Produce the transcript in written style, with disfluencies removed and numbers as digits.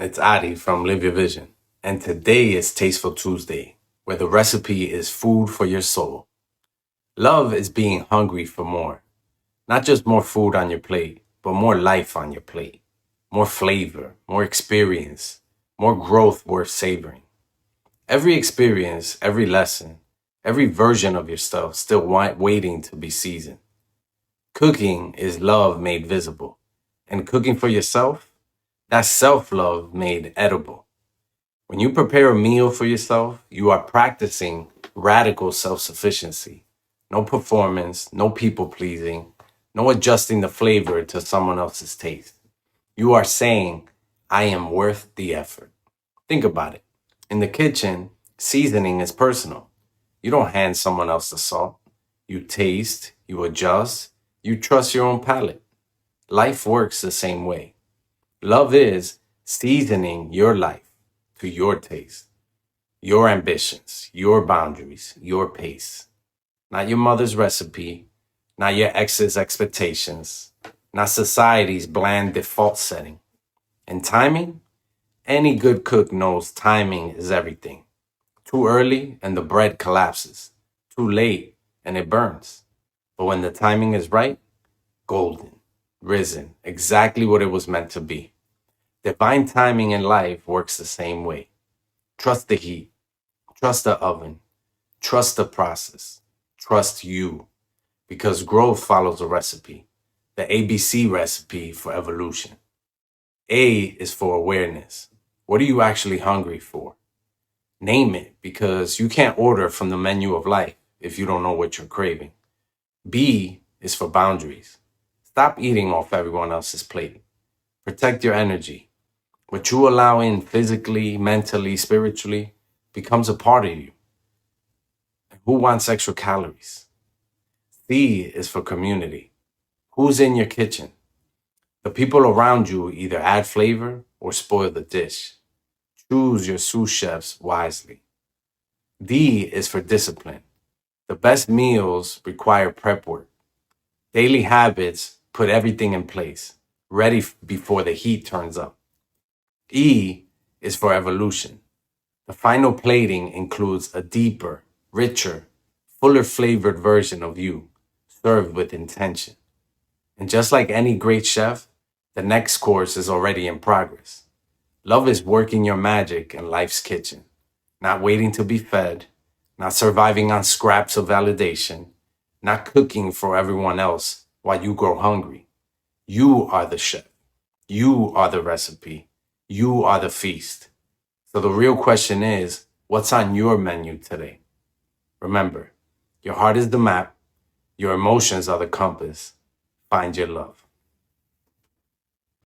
it's Adi from Live Your Vision, and today is Tasteful Tuesday, where the recipe is food for your soul. Love is being hungry for more, not just more food on your plate, but more life on your plate, more flavor, more experience, more growth worth savoring. Every experience, every lesson, every version of yourself still waiting to be seasoned. Cooking is love made visible, and cooking for yourself, that's self-love made edible. When you prepare a meal for yourself, you are practicing radical self-sufficiency. No performance, no people-pleasing, no adjusting the flavor to someone else's taste. You are saying, I am worth the effort. Think about it. In the kitchen, seasoning is personal. You don't hand someone else the salt. You taste, you adjust, you trust your own palate. Life works the same way. Love is seasoning your life to your taste, your ambitions, your boundaries, your pace. Not your mother's recipe, not your ex's expectations, not society's bland default setting. And timing? Any good cook knows timing is everything. Too early and the bread collapses. Too late and it burns. But when the timing is right, golden, risen, exactly what it was meant to be. Divine timing in life works the same way. Trust the heat, trust the oven, trust the process, trust you, because growth follows a recipe, the ABC recipe for evolution. A is for awareness. What are you actually hungry for? Name it, because you can't order from the menu of life if you don't know what you're craving. B is for boundaries. Stop eating off everyone else's plate. Protect your energy. What you allow in physically, mentally, spiritually becomes a part of you. Who wants extra calories? C is for community. Who's in your kitchen? The people around you either add flavor or spoil the dish. Choose your sous chefs wisely. D is for discipline. The best meals require prep work. Daily habits put everything in place, ready before the heat turns up. E is for evolution. The final plating includes a deeper, richer, fuller flavored version of you, served with intention. And just like any great chef, the next course is already in progress. Love is working your magic in life's kitchen, not waiting to be fed, not surviving on scraps of validation, not cooking for everyone else while you grow hungry. You are the chef. You are the recipe. You are the feast. So the real question is, what's on your menu today? Remember, your heart is the map. Your emotions are the compass. Find your love.